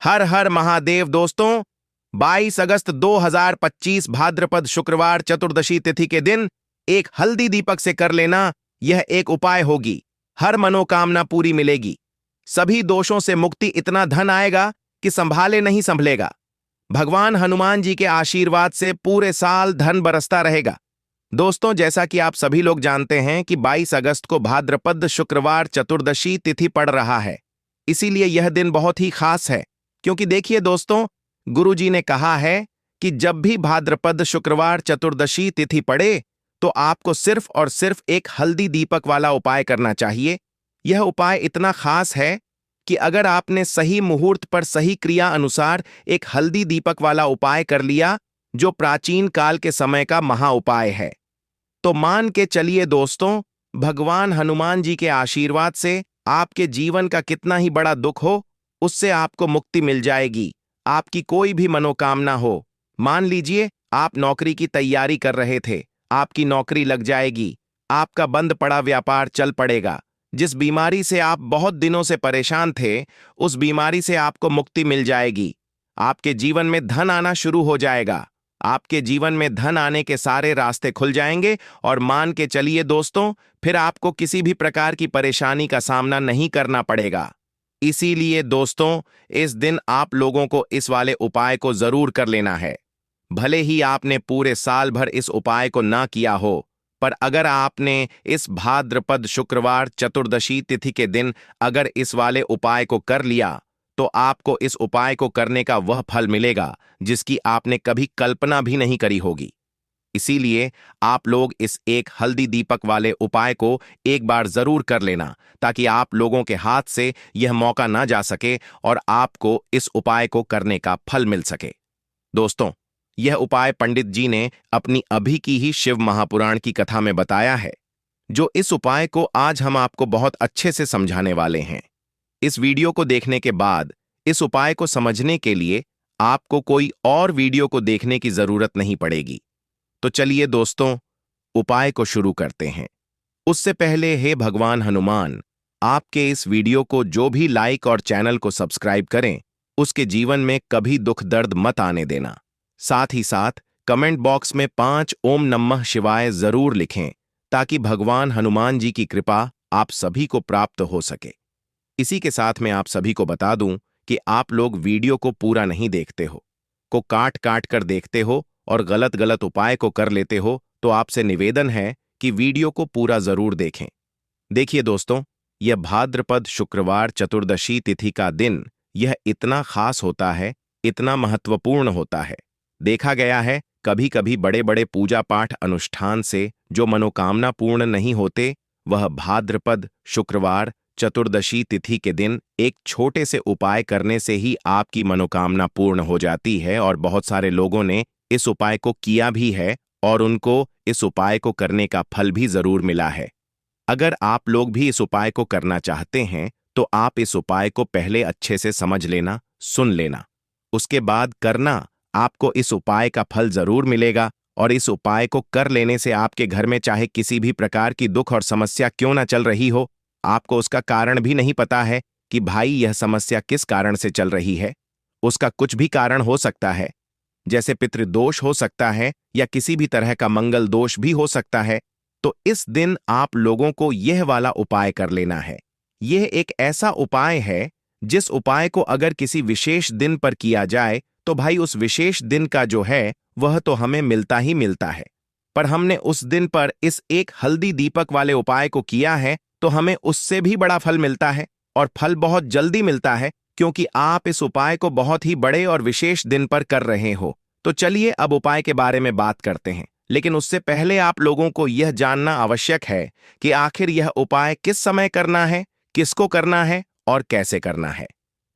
हर हर महादेव दोस्तों। 22 अगस्त 2025 भाद्रपद शुक्रवार चतुर्दशी तिथि के दिन एक हल्दी दीपक से कर लेना, यह एक उपाय होगी। हर मनोकामना पूरी मिलेगी, सभी दोषों से मुक्ति, इतना धन आएगा कि संभाले नहीं संभलेगा। भगवान हनुमान जी के आशीर्वाद से पूरे साल धन बरसता रहेगा। दोस्तों, जैसा कि आप सभी लोग जानते हैं कि 22 अगस्त को भाद्रपद शुक्रवार चतुर्दशी तिथि पड़ रहा है, इसीलिए यह दिन बहुत ही खास है। क्योंकि देखिए दोस्तों, गुरुजी ने कहा है कि जब भी भाद्रपद शुक्रवार चतुर्दशी तिथि पड़े तो आपको सिर्फ और सिर्फ एक हल्दी दीपक वाला उपाय करना चाहिए। यह उपाय इतना खास है कि अगर आपने सही मुहूर्त पर सही क्रिया अनुसार एक हल्दी दीपक वाला उपाय कर लिया, जो प्राचीन काल के समय का महा उपाय है, तो मान के चलिए दोस्तों, भगवान हनुमान जी के आशीर्वाद से आपके जीवन का कितना ही बड़ा दुख हो, उससे आपको मुक्ति मिल जाएगी। आपकी कोई भी मनोकामना हो, मान लीजिए आप नौकरी की तैयारी कर रहे थे, आपकी नौकरी लग जाएगी। आपका बंद पड़ा व्यापार चल पड़ेगा। जिस बीमारी से आप बहुत दिनों से परेशान थे, उस बीमारी से आपको मुक्ति मिल जाएगी। आपके जीवन में धन आना शुरू हो जाएगा। आपके जीवन में धन आने के सारे रास्ते खुल जाएंगे और मान के चलिए दोस्तों, फिर आपको किसी भी प्रकार की परेशानी का सामना नहीं करना पड़ेगा। इसीलिए दोस्तों, इस दिन आप लोगों को इस वाले उपाय को जरूर कर लेना है। भले ही आपने पूरे साल भर इस उपाय को ना किया हो, पर अगर आपने इस भाद्रपद शुक्रवार चतुर्दशी तिथि के दिन अगर इस वाले उपाय को कर लिया, तो आपको इस उपाय को करने का वह फल मिलेगा जिसकी आपने कभी कल्पना भी नहीं करी होगी। इसीलिए आप लोग इस एक हल्दी दीपक वाले उपाय को एक बार जरूर कर लेना, ताकि आप लोगों के हाथ से यह मौका ना जा सके और आपको इस उपाय को करने का फल मिल सके। दोस्तों, यह उपाय पंडित जी ने अपनी अभी की ही शिव महापुराण की कथा में बताया है, जो इस उपाय को आज हम आपको बहुत अच्छे से समझाने वाले हैं। इस वीडियो को देखने के बाद इस उपाय को समझने के लिए आपको कोई और वीडियो को देखने की जरूरत नहीं पड़ेगी। तो चलिए दोस्तों, उपाय को शुरू करते हैं। उससे पहले हे भगवान हनुमान, आपके इस वीडियो को जो भी लाइक और चैनल को सब्सक्राइब करें, उसके जीवन में कभी दुख दर्द मत आने देना। साथ ही साथ कमेंट बॉक्स में 5 ओम नमः शिवाय जरूर लिखें, ताकि भगवान हनुमान जी की कृपा आप सभी को प्राप्त हो सके। इसी के साथ मैं आप सभी को बता दूं कि आप लोग वीडियो को पूरा नहीं देखते हो, को काट काट कर देखते हो और गलत गलत उपाय को कर लेते हो, तो आपसे निवेदन है कि वीडियो को पूरा जरूर देखें। देखिए दोस्तों, यह भाद्रपद शुक्रवार चतुर्दशी तिथि का दिन यह इतना खास होता है, इतना महत्वपूर्ण होता है। देखा गया है कभी कभी बड़े बड़े पूजा पाठ अनुष्ठान से जो मनोकामना पूर्ण नहीं होते, वह भाद्रपद शुक्रवार चतुर्दशी तिथि के दिन एक छोटे से उपाय करने से ही आपकी मनोकामना पूर्ण हो जाती है। और बहुत सारे लोगों ने इस उपाय को किया भी है और उनको इस उपाय को करने का फल भी जरूर मिला है। अगर आप लोग भी इस उपाय को करना चाहते हैं, तो आप इस उपाय को पहले अच्छे से समझ लेना, सुन लेना, उसके बाद करना। आपको इस उपाय का फल जरूर मिलेगा। और इस उपाय को कर लेने से आपके घर में चाहे किसी भी प्रकार की दुख और समस्या क्यों ना चल रही हो, आपको उसका कारण भी नहीं पता है कि भाई यह समस्या किस कारण से चल रही है, उसका कुछ भी कारण हो सकता है, जैसे पितृदोष हो सकता है या किसी भी तरह का मंगल दोष भी हो सकता है। तो इस दिन आप लोगों को यह वाला उपाय कर लेना है। यह एक ऐसा उपाय है जिस उपाय को अगर किसी विशेष दिन पर किया जाए, तो भाई उस विशेष दिन का जो है वह तो हमें मिलता ही मिलता है। पर हमने उस दिन पर इस एक हल्दी दीपक वाले उपाय को किया है, तो हमें उससे भी बड़ा फल मिलता है, और फल बहुत जल्दी मिलता है, क्योंकि आप इस उपाय को बहुत ही बड़े और विशेष दिन पर कर रहे हो। तो चलिए अब उपाय के बारे में बात करते हैं। लेकिन उससे पहले आप लोगों को यह जानना आवश्यक है कि आखिर यह उपाय किस समय करना है, किसको करना है और कैसे करना है।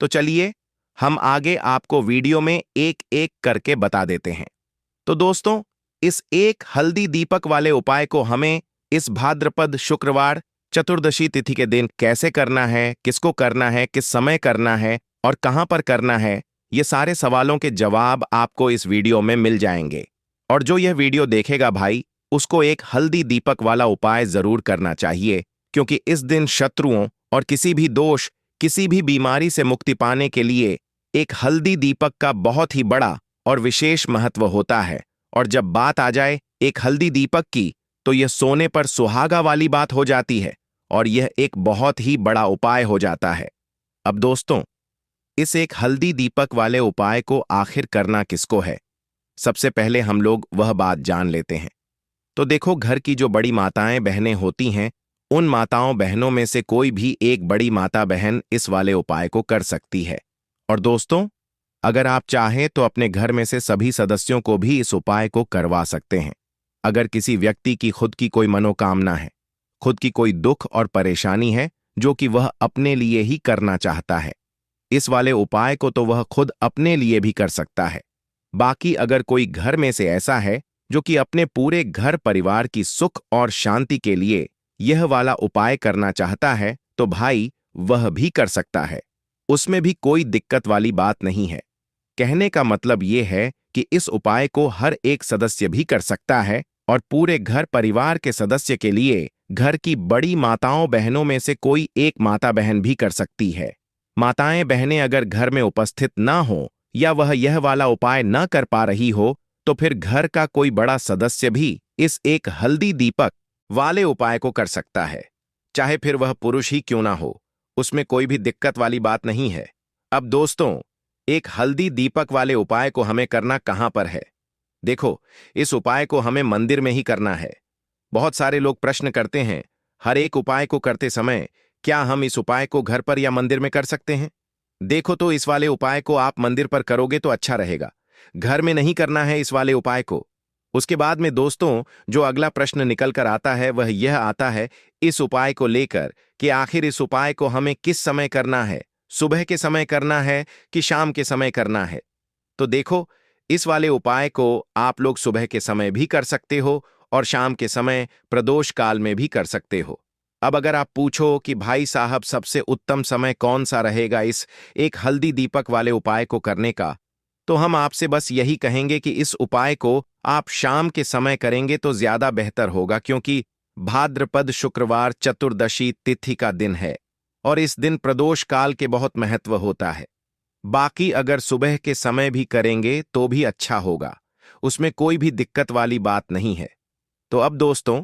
तो चलिए हम आगे आपको वीडियो में एक एक करके बता देते हैं। तो दोस्तों, इस एक हल्दी दीपक वाले उपाय को हमें इस भाद्रपद शुक्रवार चतुर्दशी तिथि के दिन कैसे करना है, किसको करना है, किस समय करना है और कहां पर करना है, ये सारे सवालों के जवाब आपको इस वीडियो में मिल जाएंगे। और जो यह वीडियो देखेगा भाई, उसको एक हल्दी दीपक वाला उपाय जरूर करना चाहिए, क्योंकि इस दिन शत्रुओं और किसी भी दोष, किसी भी बीमारी से मुक्ति पाने के लिए एक हल्दी दीपक का बहुत ही बड़ा और विशेष महत्व होता है। और जब बात आ जाए एक हल्दी दीपक की, तो यह सोने पर सुहागा वाली बात हो जाती है और यह एक बहुत ही बड़ा उपाय हो जाता है। अब दोस्तों, इस एक हल्दी दीपक वाले उपाय को आखिर करना किसको है, सबसे पहले हम लोग वह बात जान लेते हैं। तो देखो, घर की जो बड़ी माताएं बहनें होती हैं, उन माताओं बहनों में से कोई भी एक बड़ी माता बहन इस वाले उपाय को कर सकती है। और दोस्तों, अगर आप चाहें तो अपने घर में से सभी सदस्यों को भी इस उपाय को करवा सकते हैं। अगर किसी व्यक्ति की खुद की कोई मनोकामना है, खुद की कोई दुख और परेशानी है जो कि वह अपने लिए ही करना चाहता है, इस वाले उपाय को तो वह खुद अपने लिए भी कर सकता है। बाकी अगर कोई घर में से ऐसा है जो कि अपने पूरे घर परिवार की सुख और शांति के लिए यह वाला उपाय करना चाहता है, तो भाई वह भी कर सकता है। उसमें भी कोई दिक्कत वाली बात नहीं है। कहने का मतलब यह है कि इस उपाय को हर एक सदस्य भी कर सकता है और पूरे घर परिवार के सदस्य के लिए घर की बड़ी माताओं बहनों में से कोई एक माता बहन भी कर सकती है। माताएं बहनें अगर घर में उपस्थित ना हो या वह यह वाला उपाय न कर पा रही हो, तो फिर घर का कोई बड़ा सदस्य भी इस एक हल्दी दीपक वाले उपाय को कर सकता है, चाहे फिर वह पुरुष ही क्यों ना हो। उसमें कोई भी दिक्कत वाली बात नहीं है। अब दोस्तों, एक हल्दी दीपक वाले उपाय को हमें करना कहां पर है? देखो, इस उपाय को हमें मंदिर में ही करना है। बहुत सारे लोग प्रश्न करते हैं, हर एक उपाय को करते समय क्या हम इस उपाय को घर पर या मंदिर में कर सकते हैं? देखो, तो इस वाले उपाय को आप मंदिर पर करोगे तो अच्छा रहेगा, घर में नहीं करना है इस वाले उपाय को। उसके बाद में दोस्तों, जो अगला प्रश्न निकल कर आता है वह यह आता है इस उपाय को लेकर कि आखिर इस उपाय को हमें किस समय करना है, सुबह के समय करना है कि शाम के समय करना है? तो देखो, इस वाले उपाय को आप लोग सुबह के समय भी कर सकते हो और शाम के समय प्रदोष काल में भी कर सकते हो। अब अगर आप पूछो कि भाई साहब सबसे उत्तम समय कौन सा रहेगा इस एक हल्दी दीपक वाले उपाय को करने का, तो हम आपसे बस यही कहेंगे कि इस उपाय को आप शाम के समय करेंगे तो ज्यादा बेहतर होगा, क्योंकि भाद्रपद शुक्रवार चतुर्दशी तिथि का दिन है और इस दिन प्रदोष काल के बहुत महत्व होता है। बाकी अगर सुबह के समय भी करेंगे तो भी अच्छा होगा, उसमें कोई भी दिक्कत वाली बात नहीं है। तो अब दोस्तों,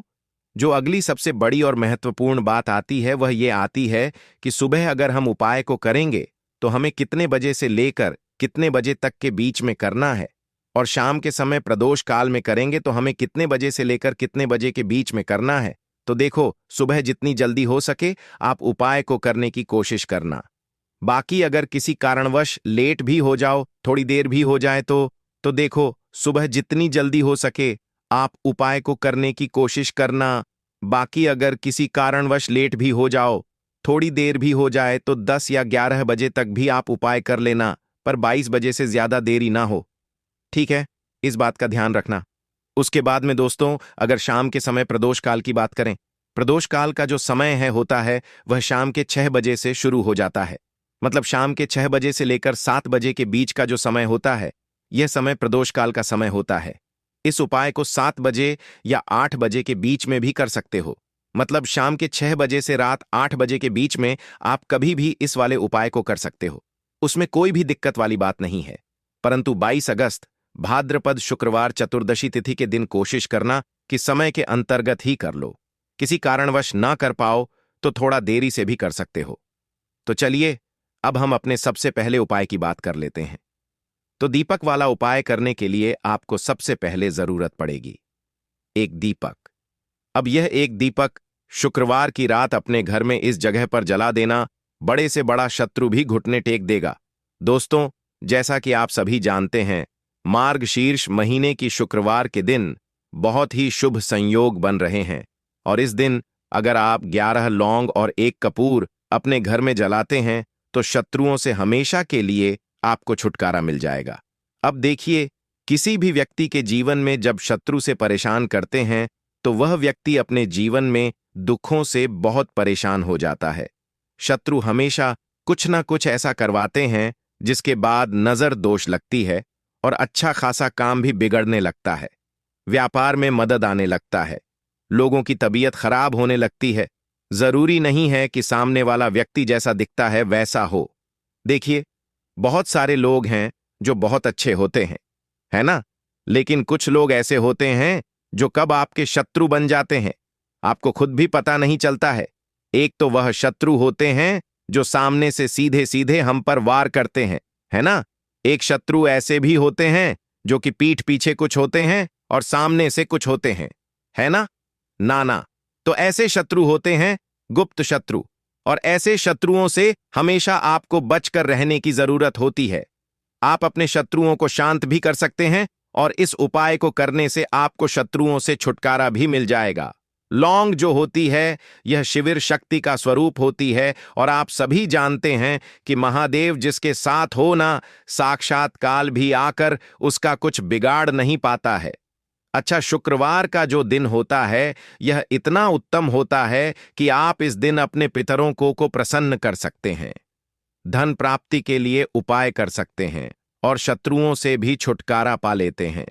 जो अगली सबसे बड़ी और महत्वपूर्ण बात आती है वह ये आती है कि सुबह अगर हम उपाय को करेंगे तो हमें कितने बजे से लेकर कितने बजे तक के बीच में करना है, और शाम के समय प्रदोष काल में करेंगे तो हमें कितने बजे से लेकर कितने बजे के बीच में करना है। तो देखो, सुबह जितनी जल्दी हो सके आप उपाय को करने की कोशिश करना। बाकी अगर किसी कारणवश लेट भी हो जाओ, थोड़ी देर भी हो जाए तो देखो, सुबह जितनी जल्दी हो सके आप उपाय को करने की कोशिश करना। बाकी अगर किसी कारणवश लेट भी हो जाओ, थोड़ी देर भी हो जाए, तो 10 या 11 बजे तक भी आप उपाय कर लेना, पर 22 बजे से ज्यादा देरी ना हो। ठीक है, इस बात का ध्यान रखना। उसके बाद में दोस्तों, अगर शाम के समय प्रदोष काल की बात करें, प्रदोष काल का जो समय होता है वह शाम के 6 बजे से शुरू हो जाता है। मतलब शाम के 6 बजे से लेकर 7 बजे के बीच का जो समय होता है, यह समय प्रदोष काल का समय होता है। इस उपाय को 7 बजे या 8 बजे के बीच में भी कर सकते हो। मतलब शाम के 6 बजे से रात 8 बजे के बीच में आप कभी भी इस वाले उपाय को कर सकते हो, उसमें कोई भी दिक्कत वाली बात नहीं है। परंतु 22 अगस्त भाद्रपद शुक्रवार चतुर्दशी तिथि के दिन कोशिश करना कि समय के अंतर्गत ही कर लो। किसी कारणवश ना कर पाओ तो थोड़ा देरी से भी कर सकते हो। तो चलिए, अब हम अपने सबसे पहले उपाय की बात कर लेते हैं। तो दीपक वाला उपाय करने के लिए आपको सबसे पहले जरूरत पड़ेगी एक दीपक। अब यह एक दीपक शुक्रवार की रात अपने घर में इस जगह पर जला देना, बड़े से बड़ा शत्रु भी घुटने टेक देगा। दोस्तों, जैसा कि आप सभी जानते हैं, मार्गशीर्ष महीने की शुक्रवार के दिन बहुत ही शुभ संयोग बन रहे हैं और इस दिन अगर आप 11 लौंग और 1 कपूर अपने घर में जलाते हैं तो शत्रुओं से हमेशा के लिए आपको छुटकारा मिल जाएगा। अब देखिए, किसी भी व्यक्ति के जीवन में जब शत्रु से परेशान करते हैं तो वह व्यक्ति अपने जीवन में दुखों से बहुत परेशान हो जाता है। शत्रु हमेशा कुछ ना कुछ ऐसा करवाते हैं जिसके बाद नजर दोष लगती है और अच्छा खासा काम भी बिगड़ने लगता है, व्यापार में मदद आने लगता है, लोगों की तबीयत खराब होने लगती है। जरूरी नहीं है कि सामने वाला व्यक्ति जैसा दिखता है वैसा हो। देखिए, बहुत सारे लोग हैं जो बहुत अच्छे होते हैं, है ना? लेकिन कुछ लोग ऐसे होते हैं जो कब आपके शत्रु बन जाते हैं, आपको खुद भी पता नहीं चलता है। एक तो वह शत्रु होते हैं जो सामने से सीधे सीधे हम पर वार करते हैं, है ना? एक शत्रु ऐसे भी होते हैं जो कि पीठ पीछे कुछ होते हैं और सामने से कुछ होते हैं, है ना? ना, तो ऐसे शत्रु होते हैं गुप्त शत्रु, और ऐसे शत्रुओं से हमेशा आपको बचकर रहने की जरूरत होती है। आप अपने शत्रुओं को शांत भी कर सकते हैं और इस उपाय को करने से आपको शत्रुओं से छुटकारा भी मिल जाएगा। लौंग जो होती है, यह शिविर शक्ति का स्वरूप होती है, और आप सभी जानते हैं कि महादेव जिसके साथ हो ना, साक्षात काल भी आकर उसका कुछ बिगाड़ नहीं पाता है। अच्छा, शुक्रवार का जो दिन होता है यह इतना उत्तम होता है कि आप इस दिन अपने पितरों को प्रसन्न कर सकते हैं, धन प्राप्ति के लिए उपाय कर सकते हैं और शत्रुओं से भी छुटकारा पा लेते हैं।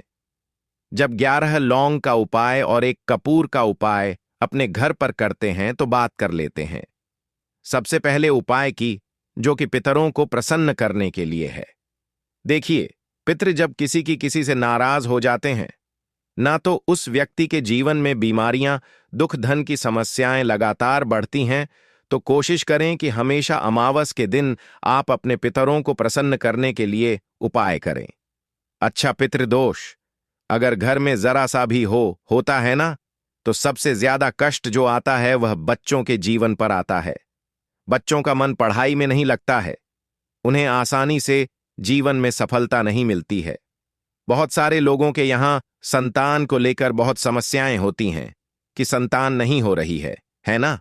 जब 11 लौंग का उपाय और एक कपूर का उपाय अपने घर पर करते हैं तो बात कर लेते हैं। सबसे पहले उपाय की, जो कि पितरों को प्रसन्न करने के लिए है। देखिए, पितृ जब किसी से नाराज हो जाते हैं, ना तो उस व्यक्ति के जीवन में बीमारियां, दुख, धन की समस्याएं लगातार बढ़ती हैं, तो कोशिश करें कि हमेशा अमावस के दिन आप अपने पितरों को प्रसन्न करने के लिए उपाय करें। अच्छा, पितृदोष अगर घर में जरा सा भी होता है ना, तो सबसे ज्यादा कष्ट जो आता है वह बच्चों के जीवन पर आता है। बच्चों का मन पढ़ाई में नहीं लगता है, उन्हें आसानी से जीवन में सफलता नहीं मिलती है। बहुत सारे लोगों के यहां संतान को लेकर बहुत समस्याएं होती हैं कि संतान नहीं हो रही है ना?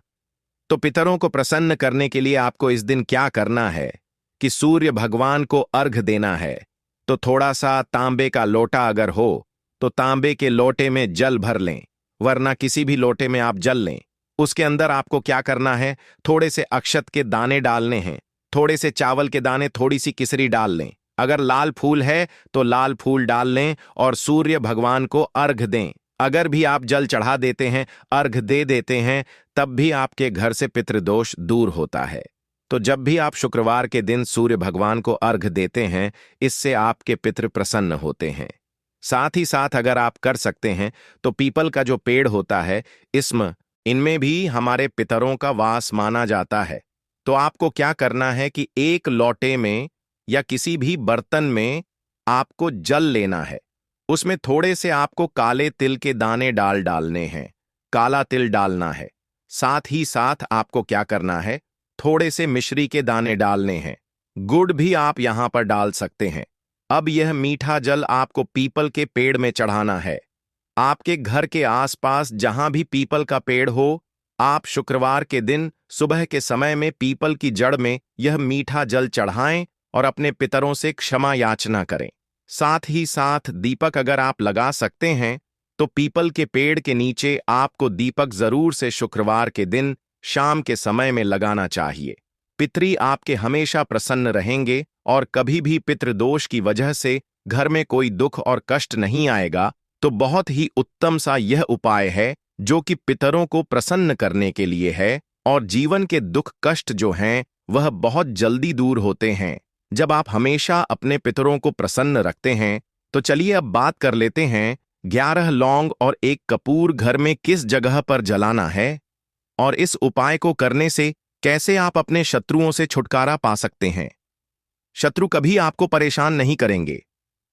तो पितरों को प्रसन्न करने के लिए आपको इस दिन क्या करना है कि सूर्य भगवान को अर्घ देना है। तो थोड़ा सा तांबे का लोटा अगर हो तो तांबे के लोटे में जल भर लें, वरना किसी भी लोटे में आप जल लें। उसके अंदर आपको क्या करना है, थोड़े से अक्षत के दाने डालने हैं, थोड़े से चावल के दाने, थोड़ी सी किसरी डाल लें। अगर लाल फूल है तो लाल फूल डाल लें और सूर्य भगवान को अर्घ दें। अगर भी आप जल चढ़ा देते हैं, अर्घ दे देते हैं, तब भी आपके घर से पितृदोष दूर होता है। तो जब भी आप शुक्रवार के दिन सूर्य भगवान को अर्घ देते हैं, इससे आपके पितृ प्रसन्न होते हैं। साथ ही साथ अगर आप कर सकते हैं तो पीपल का जो पेड़ होता है, इनमें भी हमारे पितरों का वास माना जाता है। तो आपको क्या करना है कि एक लोटे में या किसी भी बर्तन में आपको जल लेना है, उसमें थोड़े से आपको काले तिल के दाने डालने हैं, काला तिल डालना है। साथ ही साथ आपको क्या करना है, थोड़े से मिश्री के दाने डालने हैं, गुड़ भी आप यहां पर डाल सकते हैं। अब यह मीठा जल आपको पीपल के पेड़ में चढ़ाना है। आपके घर के आसपास जहां भी पीपल का पेड़ हो, आप शुक्रवार के दिन सुबह के समय में पीपल की जड़ में यह मीठा जल चढ़ाएं और अपने पितरों से क्षमा याचना करें। साथ ही साथ दीपक अगर आप लगा सकते हैं तो पीपल के पेड़ के नीचे आपको दीपक जरूर से शुक्रवार के दिन शाम के समय में लगाना चाहिए। पितरी आपके हमेशा प्रसन्न रहेंगे और कभी भी पितृदोष की वजह से घर में कोई दुख और कष्ट नहीं आएगा। तो बहुत ही उत्तम सा यह उपाय है जो कि पितरों को प्रसन्न करने के लिए है, और जीवन के दुख कष्ट जो हैं वह बहुत जल्दी दूर होते हैं जब आप हमेशा अपने पितरों को प्रसन्न रखते हैं। तो चलिए अब बात कर लेते हैं 11 लौंग और एक कपूर घर में किस जगह पर जलाना है, और इस उपाय को करने से कैसे आप अपने शत्रुओं से छुटकारा पा सकते हैं। शत्रु कभी आपको परेशान नहीं करेंगे।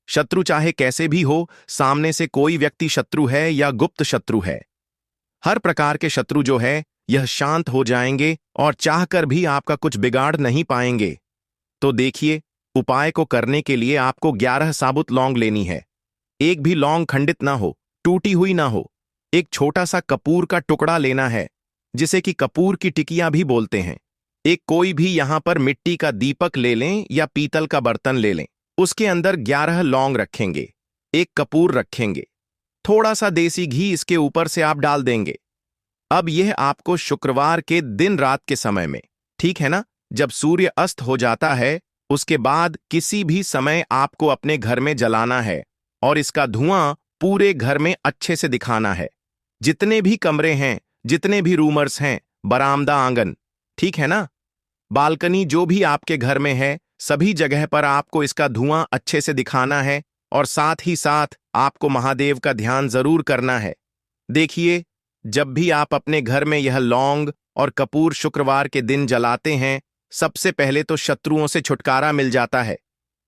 शत्रु चाहे कैसे भी हो, सामने से कोई व्यक्ति शत्रु है या गुप्त शत्रु है, हर प्रकार के शत्रु जो है यह शांत हो जाएंगे और चाहकर भी आपका कुछ बिगाड़ नहीं पाएंगे। तो देखिए, उपाय को करने के लिए आपको 11 साबुत लौंग लेनी है। एक भी लौंग खंडित ना हो, टूटी हुई ना हो। एक छोटा सा कपूर का टुकड़ा लेना है, जिसे कि कपूर की टिकिया भी बोलते हैं। एक कोई भी यहां पर मिट्टी का दीपक ले लें या पीतल का बर्तन ले लें, उसके अंदर 11 लौंग रखेंगे, एक कपूर रखेंगे, थोड़ा सा देसी घी इसके ऊपर से आप डाल देंगे। अब यह आपको शुक्रवार के दिन रात के समय में, ठीक है ना, जब सूर्य अस्त हो जाता है, उसके बाद किसी भी समय आपको अपने घर में जलाना है और इसका धुआं पूरे घर में अच्छे से दिखाना है। जितने भी कमरे हैं, जितने भी रूमर्स हैं, बरामदा, आंगन, ठीक है ना, बालकनी, जो भी आपके घर में है, सभी जगह पर आपको इसका धुआं अच्छे से दिखाना है और साथ ही साथ आपको महादेव का ध्यान जरूर करना है। देखिए, जब भी आप अपने घर में यह लौंग और कपूर शुक्रवार के दिन जलाते हैं, सबसे पहले तो शत्रुओं से छुटकारा मिल जाता है।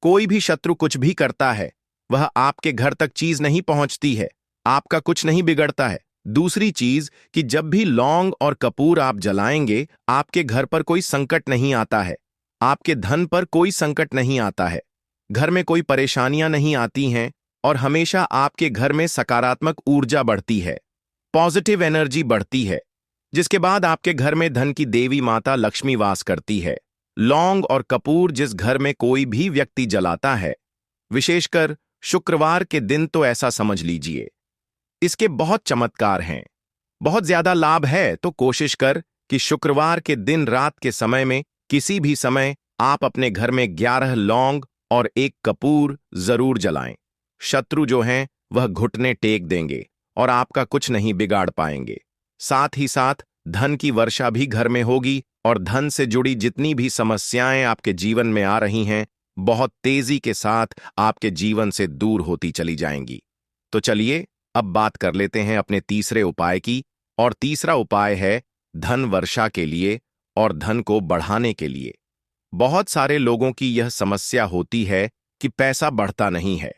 कोई भी शत्रु कुछ भी करता है, वह आपके घर तक चीज नहीं पहुंचती है, आपका कुछ नहीं बिगड़ता है। दूसरी चीज कि जब भी लौंग और कपूर आप जलाएंगे, आपके घर पर कोई संकट नहीं आता है, आपके धन पर कोई संकट नहीं आता है, घर में कोई परेशानियां नहीं आती हैं और हमेशा आपके घर में सकारात्मक ऊर्जा बढ़ती है, पॉजिटिव एनर्जी बढ़ती है, जिसके बाद आपके घर में धन की देवी माता लक्ष्मी वास करती है। लौंग और कपूर जिस घर में कोई भी व्यक्ति जलाता है, विशेषकर शुक्रवार के दिन, तो ऐसा समझ लीजिए इसके बहुत चमत्कार हैं, बहुत ज्यादा लाभ है। तो कोशिश कर कि शुक्रवार के दिन रात के समय में किसी भी समय आप अपने घर में 11 लौंग और 1 कपूर जरूर जलाएं। शत्रु जो हैं वह घुटने टेक देंगे और आपका कुछ नहीं बिगाड़ पाएंगे। साथ ही साथ धन की वर्षा भी घर में होगी और धन से जुड़ी जितनी भी समस्याएं आपके जीवन में आ रही हैं, बहुत तेजी के साथ आपके जीवन से दूर होती चली जाएंगी। तो चलिए अब बात कर लेते हैं अपने तीसरे उपाय की। और तीसरा उपाय है धन वर्षा के लिए और धन को बढ़ाने के लिए। बहुत सारे लोगों की यह समस्या होती है कि पैसा बढ़ता नहीं है।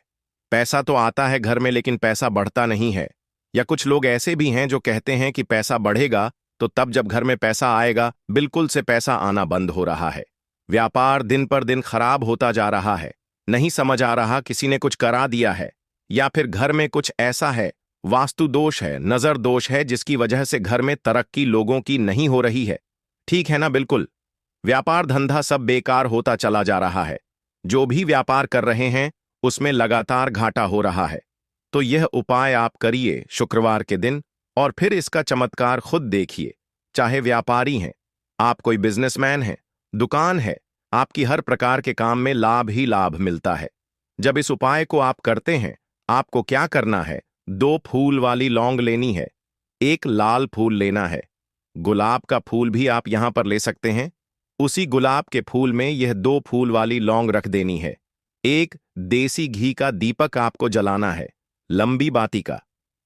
पैसा तो आता है घर में, लेकिन पैसा बढ़ता नहीं है। या कुछ लोग ऐसे भी हैं जो कहते हैं कि पैसा बढ़ेगा तो तब जब घर में पैसा आएगा, बिल्कुल से पैसा आना बंद हो रहा है। व्यापार दिन पर दिन खराब होता जा रहा है, नहीं समझ आ रहा किसी ने कुछ करा दिया है, या फिर घर में कुछ ऐसा है, वास्तु दोष है, नजर दोष है, जिसकी वजह से घर में तरक्की लोगों की नहीं हो रही है। ठीक है ना? बिल्कुल, व्यापार धंधा सब बेकार होता चला जा रहा है। जो भी व्यापार कर रहे हैं उसमें लगातार घाटा हो रहा है। तो यह उपाय आप करिए शुक्रवार के दिन और फिर इसका चमत्कार खुद देखिए। चाहे व्यापारी हैं, आप कोई बिजनेसमैन हैं, दुकान है, आपकी हर प्रकार के काम में लाभ ही लाभ मिलता है। जब इस उपाय को आप करते हैं, आपको क्या करना है? 2 फूल वाली लौंग लेनी है, 1 लाल फूल लेना है, गुलाब का फूल भी आप यहां पर ले सकते हैं। उसी गुलाब के फूल में यह 2 फूल वाली लौंग रख देनी है। 1 देसी घी का दीपक आपको जलाना है, लंबी बाती का।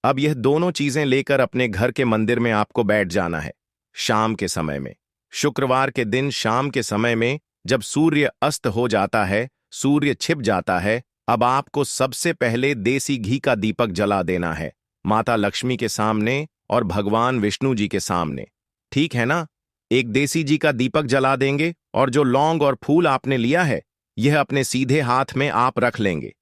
अब यह दोनों चीजें लेकर अपने घर के मंदिर में आपको बैठ जाना है शाम के समय में। शुक्रवार के दिन शाम के समय में जब सूर्य अस्त हो जाता है, सूर्य छिप जाता है, अब आपको सबसे पहले देसी घी का दीपक जला देना है, माता लक्ष्मी के सामने और भगवान विष्णु जी के सामने। ठीक है ना? एक देसी घी का दीपक जला देंगे और जो लौंग और फूल आपने लिया है, यह अपने सीधे हाथ में आप रख लेंगे।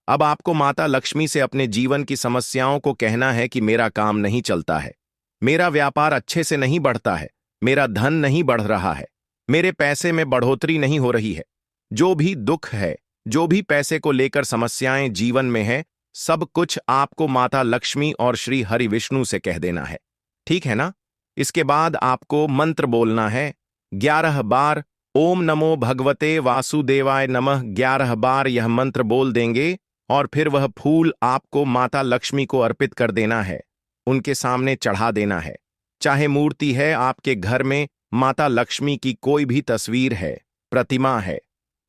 अब आपको माता लक्ष्मी से अपने जीवन की समस्याओं को कहना है कि मेरा काम नहीं चलता है, मेरा व्यापार अच्छे से नहीं बढ़ता है, मेरा धन नहीं बढ़ रहा है, मेरे पैसे में बढ़ोतरी नहीं हो रही है। जो भी दुख है, जो भी पैसे को लेकर समस्याएं जीवन में है, सब कुछ आपको माता लक्ष्मी और श्री हरि विष्णु से कह देना है। ठीक है ना? इसके बाद आपको मंत्र बोलना है 11 बार। ओम नमो भगवते वासुदेवाय नमः 11 बार यह मंत्र बोल देंगे और फिर वह फूल आपको माता लक्ष्मी को अर्पित कर देना है, उनके सामने चढ़ा देना है। चाहे मूर्ति है आपके घर में, माता लक्ष्मी की कोई भी तस्वीर है, प्रतिमा है,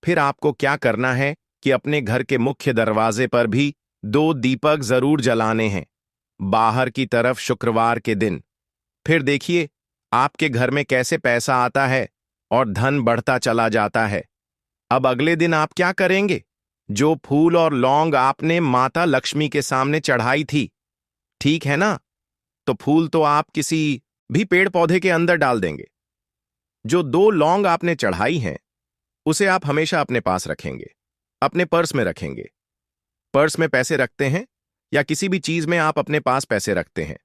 फिर आपको क्या करना है कि अपने घर के मुख्य दरवाजे पर भी 2 दीपक जरूर जलाने हैं, बाहर की तरफ शुक्रवार के दिन। फिर देखिए आपके घर में कैसे पैसा आता है और धन बढ़ता चला जाता है। अब अगले दिन आप क्या करेंगे? जो फूल और लौंग आपने माता लक्ष्मी के सामने चढ़ाई थी, ठीक है ना, तो फूल तो आप किसी भी पेड़ पौधे के अंदर डाल देंगे। जो 2 लौंग आपने चढ़ाई हैं, उसे आप हमेशा अपने पास रखेंगे, अपने पर्स में रखेंगे। पर्स में पैसे रखते हैं या किसी भी चीज में आप अपने पास पैसे रखते हैं,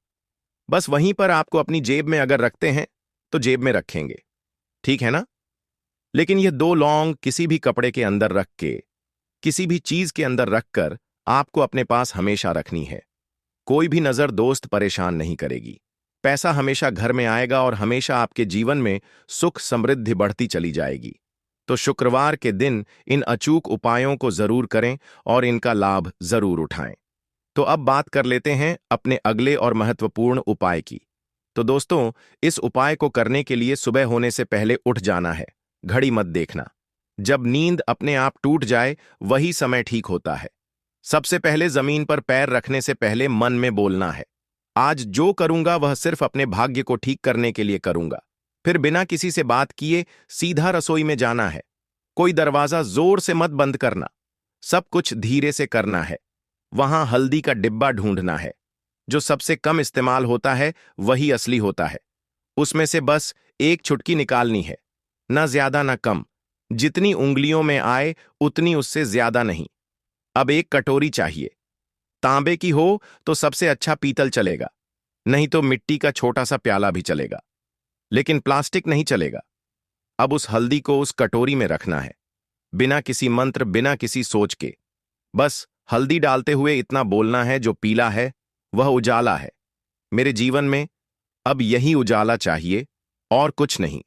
बस वहीं पर आपको अपनी जेब में अगर रखते हैं तो जेब में रखेंगे, ठीक है ना। लेकिन ये 2 लौंग किसी भी कपड़े के अंदर रख के, किसी भी चीज के अंदर रखकर आपको अपने पास हमेशा रखनी है। कोई भी नजर दोस्त परेशान नहीं करेगी, पैसा हमेशा घर में आएगा और हमेशा आपके जीवन में सुख समृद्धि बढ़ती चली जाएगी। तो शुक्रवार के दिन इन अचूक उपायों को जरूर करें और इनका लाभ जरूर उठाएं। तो अब बात कर लेते हैं अपने अगले और महत्वपूर्ण उपाय की। तो दोस्तों, इस उपाय को करने के लिए सुबह होने से पहले उठ जाना है, घड़ी मत देखना। जब नींद अपने आप टूट जाए वही समय ठीक होता है। सबसे पहले जमीन पर पैर रखने से पहले मन में बोलना है, आज जो करूंगा वह सिर्फ अपने भाग्य को ठीक करने के लिए करूंगा। फिर बिना किसी से बात किए सीधा रसोई में जाना है। कोई दरवाजा जोर से मत बंद करना, सब कुछ धीरे से करना है। वहां हल्दी का डिब्बा ढूंढना है, जो सबसे कम इस्तेमाल होता है वही असली होता है। उसमें से बस एक चुटकी निकालनी है, ना ज्यादा ना कम, जितनी उंगलियों में आए उतनी, उससे ज्यादा नहीं। अब एक कटोरी चाहिए, तांबे की हो तो सबसे अच्छा पीतल चलेगा, नहीं तो मिट्टी का छोटा सा प्याला भी चलेगा, लेकिन प्लास्टिक नहीं चलेगा। अब उस हल्दी को उस कटोरी में रखना है, बिना किसी मंत्र, बिना किसी सोच के। बस हल्दी डालते हुए इतना बोलना है, जो पीला है वह उजाला है। मेरे जीवन में अब यही उजाला चाहिए और कुछ नहीं।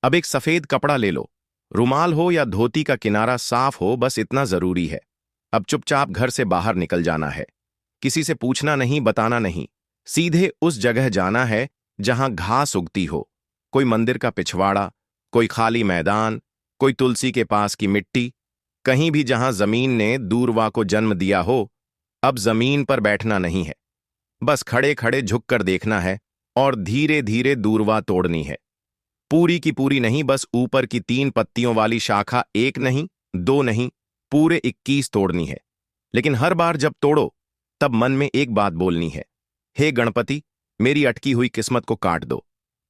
अब एक सफेद कपड़ा ले लो, रुमाल हो या धोती का किनारा साफ हो, बस इतना जरूरी है। अब चुपचाप घर से बाहर निकल जाना है, किसी से पूछना नहीं, बताना नहीं। सीधे उस जगह जाना है जहां घास उगती हो, कोई मंदिर का पिछवाड़ा, कोई खाली मैदान, कोई तुलसी के पास की मिट्टी, कहीं भी जहां जमीन ने दूरवा को जन्म दिया हो। अब जमीन पर बैठना नहीं है, बस खड़े खड़े झुककर देखना है और धीरे धीरे दूरवा तोड़नी है। पूरी की पूरी नहीं, बस ऊपर की 3 पत्तियों वाली शाखा, एक नहीं, 2 नहीं, पूरे 21 तोड़नी है। लेकिन हर बार जब तोड़ो तब मन में एक बात बोलनी है, हे गणपति, मेरी अटकी हुई किस्मत को काट दो।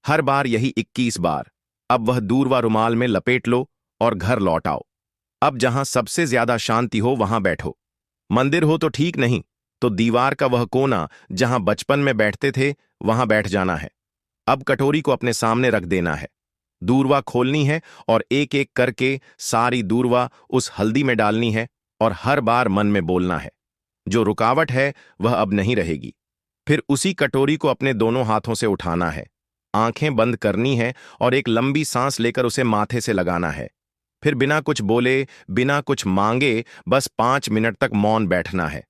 हर बार यही 21 बार। अब वह दूरवा रुमाल में लपेट लो और घर लौट आओ। अब जहां सबसे ज्यादा शांति हो वहां बैठो। मंदिर हो तो ठीक, नहीं तो दीवार का वह कोना जहां बचपन में बैठते थे वहां बैठ जाना है। अब कटोरी को अपने सामने रख देना है, दूरवा खोलनी है और एक एक करके सारी दूरवा उस हल्दी में डालनी है और हर बार मन में बोलना है, जो रुकावट है वह अब नहीं रहेगी। फिर उसी कटोरी को अपने दोनों हाथों से उठाना है, आंखें बंद करनी है और एक लंबी सांस लेकर उसे माथे से लगाना है। फिर बिना कुछ बोले, बिना कुछ मांगे, बस 5 मिनट तक मौन बैठना है।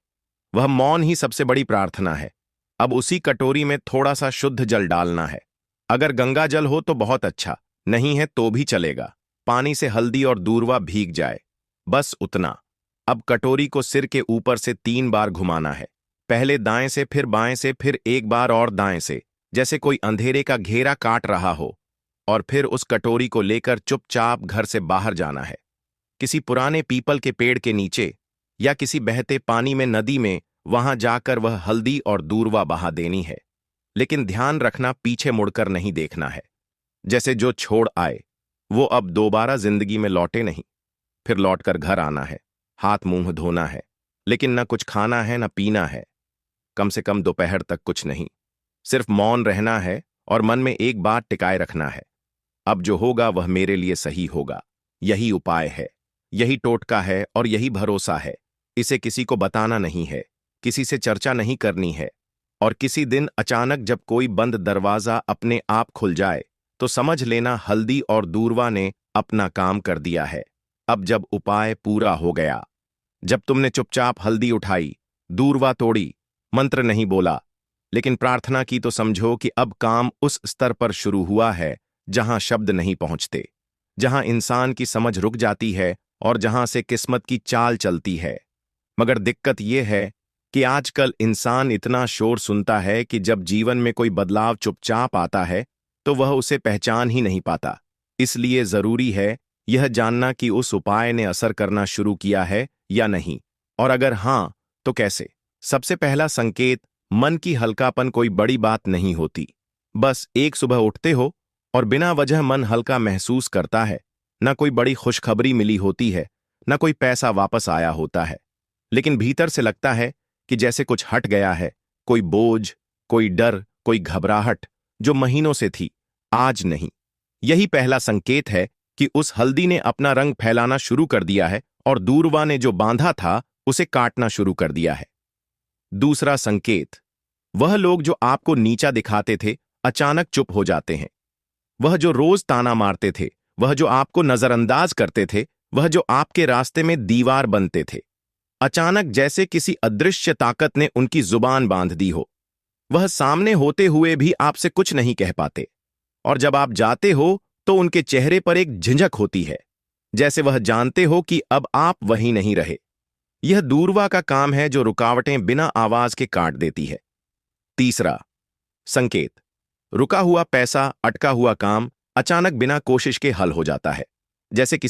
वह मौन ही सबसे बड़ी प्रार्थना है। अब उसी कटोरी में थोड़ा सा शुद्ध जल डालना है। अगर गंगा जल हो तो बहुत अच्छा, नहीं है तो भी चलेगा। पानी से हल्दी और दूरवा भीग जाए, बस उतना। अब कटोरी को सिर के ऊपर से 3 बार घुमाना है, पहले दाएं से, फिर बाएं से, फिर एक बार और दाएं से, जैसे कोई अंधेरे का घेरा काट रहा हो। और फिर उस कटोरी को लेकर चुपचाप घर से बाहर जाना है, किसी पुराने पीपल के पेड़ के नीचे या किसी बहते पानी में, नदी में, वहां जाकर वह हल्दी और दूरवा बहा देनी है। लेकिन ध्यान रखना, पीछे मुड़कर नहीं देखना है। जैसे जो छोड़ आए वो अब दोबारा जिंदगी में लौटे नहीं। फिर लौटकर घर आना है, हाथ मुंह धोना है, लेकिन न कुछ खाना है न पीना है, कम से कम दोपहर तक कुछ नहीं। सिर्फ मौन रहना है और मन में एक बात टिकाए रखना है, अब जो होगा वह मेरे लिए सही होगा। यही उपाय है, यही टोटका है और यही भरोसा है। इसे किसी को बताना नहीं है, किसी से चर्चा नहीं करनी है। और किसी दिन अचानक जब कोई बंद दरवाजा अपने आप खुल जाए तो समझ लेना हल्दी और दूरवा ने अपना काम कर दिया है। अब जब उपाय पूरा हो गया, जब तुमने चुपचाप हल्दी उठाई, दूरवा तोड़ी, मंत्र नहीं बोला, लेकिन प्रार्थना की, तो समझो कि अब काम उस स्तर पर शुरू हुआ है जहां शब्द नहीं पहुंचते, जहां इंसान की समझ रुक जाती है और जहां से किस्मत की चाल चलती है। मगर दिक्कत यह है कि आजकल इंसान इतना शोर सुनता है कि जब जीवन में कोई बदलाव चुपचाप आता है तो वह उसे पहचान ही नहीं पाता। इसलिए जरूरी है यह जानना कि उस उपाय ने असर करना शुरू किया है या नहीं, और अगर हां तो कैसे। सबसे पहला संकेत, मन की हल्कापन। कोई बड़ी बात नहीं होती, बस एक सुबह उठते हो और बिना वजह मन हल्का महसूस करता है। न कोई बड़ी खुशखबरी मिली होती है, न कोई पैसा वापस आया होता है, लेकिन भीतर से लगता है कि जैसे कुछ हट गया है। कोई बोझ, कोई डर, कोई घबराहट जो महीनों से थी, आज नहीं। यही पहला संकेत है कि उस हल्दी ने अपना रंग फैलाना शुरू कर दिया है और दूरवा ने जो बांधा था उसे काटना शुरू कर दिया है। दूसरा संकेत, वह लोग जो आपको नीचा दिखाते थे अचानक चुप हो जाते हैं। वह जो रोज ताना मारते थे, वह जो आपको नजरअंदाज करते थे, वह जो आपके रास्ते में दीवार बनते थे, अचानक जैसे किसी अदृश्य ताकत ने उनकी जुबान बांध दी हो। वह सामने होते हुए भी आपसे कुछ नहीं कह पाते, और जब आप जाते हो तो उनके चेहरे पर एक झिझक होती है, जैसे वह जानते हो कि अब आप वहीं नहीं रहे। यह दूरवा का काम है जो रुकावटें बिना आवाज के काट देती है। तीसरा, संकेत। रुका हुआ पैसा, अटका हुआ काम अचानक बिना कोशिश के हल हो जाता है। जैसे किसी